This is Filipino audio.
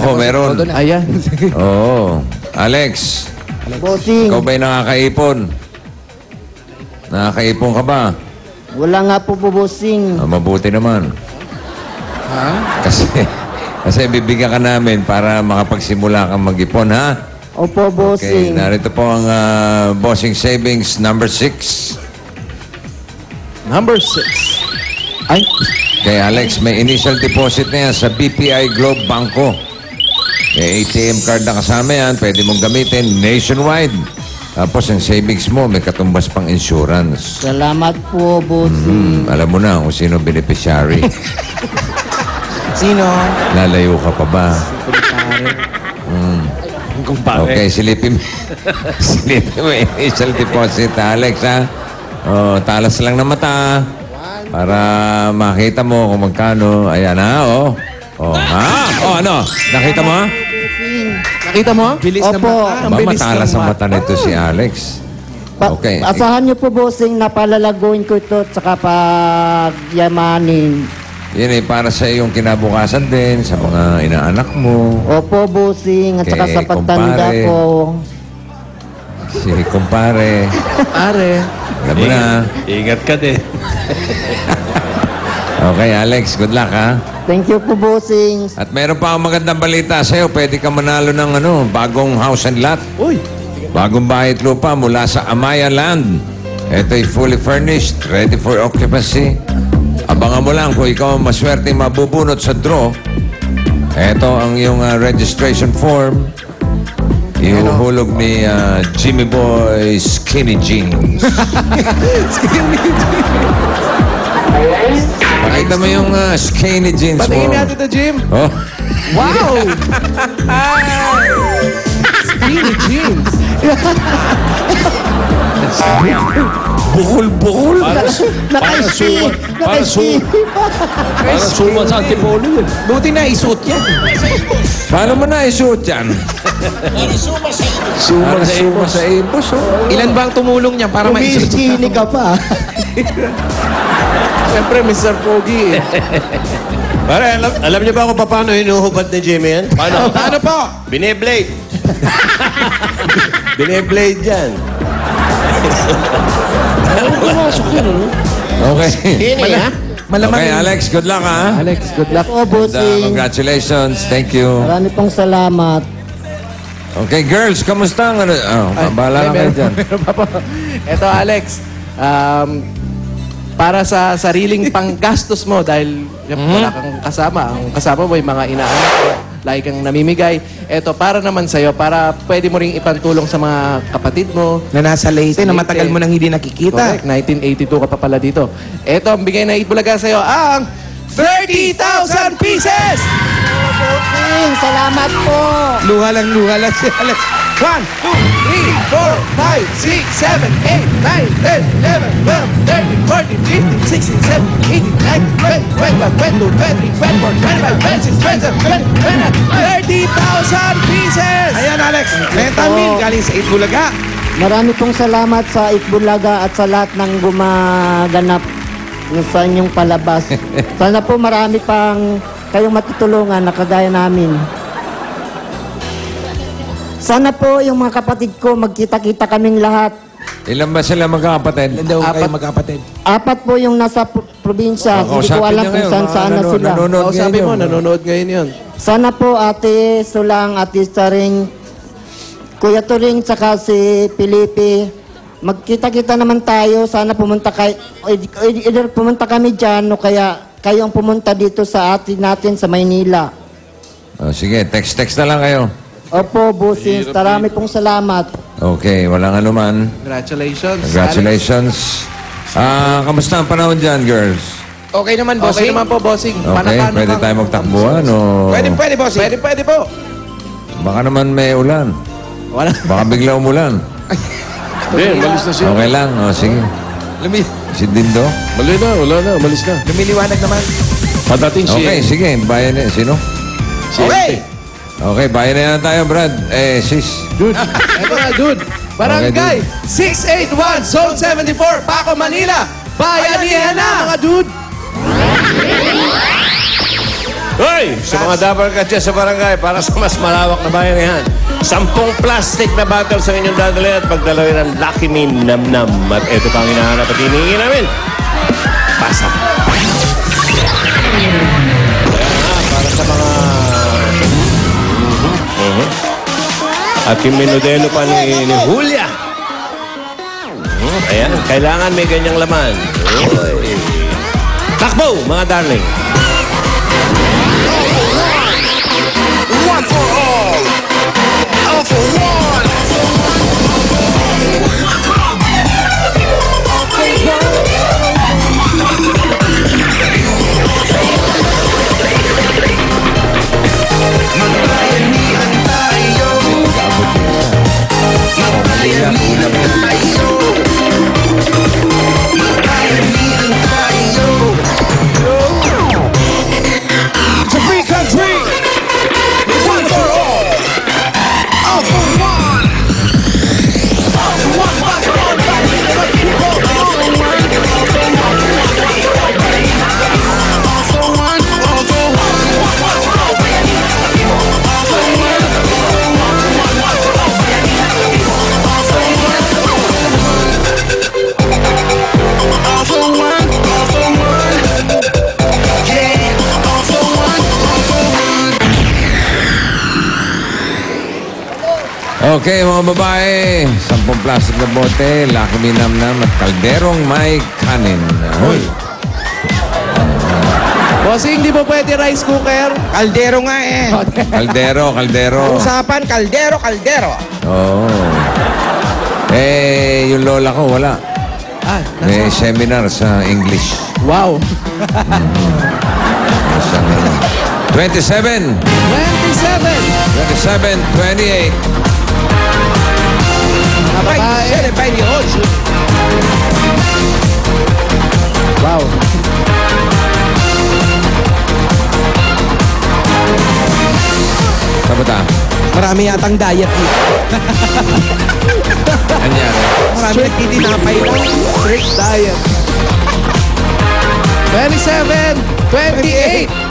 Ako, meron. Ayan. Oo. Alex, Bossing, ikaw ba'y nakakaipon? Nakakaipon ka ba? wala nga po po, bossing. Mabuti naman. Ha? Kasi bibigyan ka namin para makapagsimula kang mag-ipon, ha? Opo, Okay, bossing. narito po ang Bossing Savings number 6. Number 6. Ay. Kay Alex, may initial deposit na yan sa BPI Globe Banco. May ATM card na kasama yan. Pwede mong gamitin nationwide. Tapos ang savings mo, may katumbas pang insurance. Salamat po, bossing. Alam mo na kung sino beneficiary. Sino? Lalayo ka pa ba? Kumpare. Okay, silipin mo initial deposit, Alex, ha? Oh, talas lang na mata. Para makita mo kung magkano. Ayan, ha? Oh. Oh, ha? Oh, ano? Nakita mo, ha? Nakita mo? Bilis Opo. ng mata. Ang Ba, bilis matalas ng ang mata nito si Alex. Okay. Asahan niyo po, bossing, na palalaguin ko ito at saka pagyamanin. Yan eh, para sa iyong kinabukasan din, sa mga inaanak mo. Opo, bossing, at saka Kay sa pagtanda kumpare. ko. Si kumpare. Pare. Alam mo na. Ingat ka din. Okay, Alex, good luck, ha? Thank you po, bossing. At meron pa akong magandang balita sa'yo. Pwede ka manalo ng bagong house and lot. Uy. Bagong bahay at lupa mula sa Amaya Land. Ito'y fully furnished, ready for occupancy. Abangan mo lang kung ikaw ang maswerte mabubunot sa draw. Ito ang iyong registration form. Ihuhulog ni Jimmy Boy Skinny Jeans. Pakita mo yung skinny jeans mo. Patingin natin ito, Jim. Oh. Wow! Skinny jeans. Bukol-bukol. Naka-ski! Naka-ski! Para suma sa antipolo yun. Buti na isuot yan. Paano mo na isuot yan? Suma sa ipos. Oh. Ilan ba ang tumulong niya para maisuot? Umiskini ka pa. Siyempre, Mr. Pogi. Pare, alam niyo ba kung paano hinuhubad ni Jimmy yan? Paano? Paano po? Bine-blade. Bine-blade yan. Okay. Malamang. Okay, Alex, good luck, ha? Alex, good luck. Opo, bossing. Congratulations. Thank you. Marami pong salamat. Okay, girls, kamusta? Bahala ka kayo dyan. Meron pa po. Ito, Alex. Para sa sariling panggastos mo dahil wala kang kasama. Ang kasama mo yung mga inaanak mo. Lagi kang namimigay. Ito, para naman sa'yo, para pwede mo ring ipantulong sa mga kapatid mo. Na nasa Leyte, na matagal mo nang hindi nakikita. Correct, 1982 ka pa pala dito. Ito, ang bigay na Itbulaga sa'yo, ang 30,000 pieces! Bossing, salamat po. Luha lang si Alex. 1, 2, 3, 4, 5, 6, 7, 8, 9, 10, 11, 12, 13, 14, 15, 16, 17, 18, 19, 20, 21, 22, 23, 24, 25, 26, 27, 28, 30,000 pieces! Ayan, Alex. Metamil galing sa Itbulaga. Marami pong salamat sa Itbulaga at sa lahat ng gumaganap sa inyong palabas. Sana po marami pang kayong matutulungan na kagaya namin. Sana po yung mga kapatid ko magkita-kita kaming lahat. Ilan ba sila magkakapatid? Ilan daw kayo magkapatid? 4 po yung nasa probinsya. Hindi ko alam kung saan na sila. Nanonood Sabi mo, ngayon. nanonood ngayon yun. Sana po Ate Sulang, Ate Staring, Kuya Turing, saka si Felipe. Magkita-kita naman tayo. Sana pumunta either pumunta kami dyan o kaya kayo ang pumunta dito sa atin natin sa Maynila. Sige, text na lang kayo. Opo, Busins. Marami pong salamat. Okay, walang anuman. Congratulations. Congratulations. Kamusta ang panahon dyan, girls? Okay naman, Alex. Okay bossing. naman po, bossing. Okay, Panakano pwede ka? tayo magtakbuhan o... Pwede, bossing. Pwede po. Baka naman may ulan. Wala. Baka bigla umulan. Hindi, malis na siya. Okay lang, o sige. Si Dindo? Wala na, malis na. Lumiliwanag naman. Padating siya. Okay, sige. Bayan na. Sino? Okay. Okay, bayan na tayo, Brad. Sis. Dude, Ito na, dude. Barangay 681 Zone 74, Paco, Manila. Bayanihan na, mga dude. Hoy! Sa mga dabar ka dyan sa barangay para sa mas malawak na bayanihan. 10 plastic na bottle sa inyong dadali at pagdalawin ng Lucky Me Nam-Nam. At ito pa ang hinahanap at hinihingi namin. Pasa. Ayan na, para sa mga... At yung minodelo pa ni Julia. Ayan, kailangan may ganyang laman. Uy. Takbo, mga darling. One for all. All for one. Magbayanihan tayo. Magbayanihan tayo. Magbayanihan tayo. It's a free country. One for all. All for one. All for one. One for all. All for one. All for one. All for one. All for one. Okay, mga babae. 10 plastic na bote, Lucky Me Nam-Nam at kalderong may kanin. Hoy. Bossing, di po pwede rice cooker? Kaldero nga eh. Kaldero, kaldero. Usapan, kaldero, kaldero. Oo. Yung lola ko, wala. Ah, May seminar sa English. wow. Isang, 27, 27. 27, 28. Mga babae. 28. Wow. Sabata, Marami yatang diet dito. anyari. Marami nagtitinapay lang. Strict diet. 27, 28.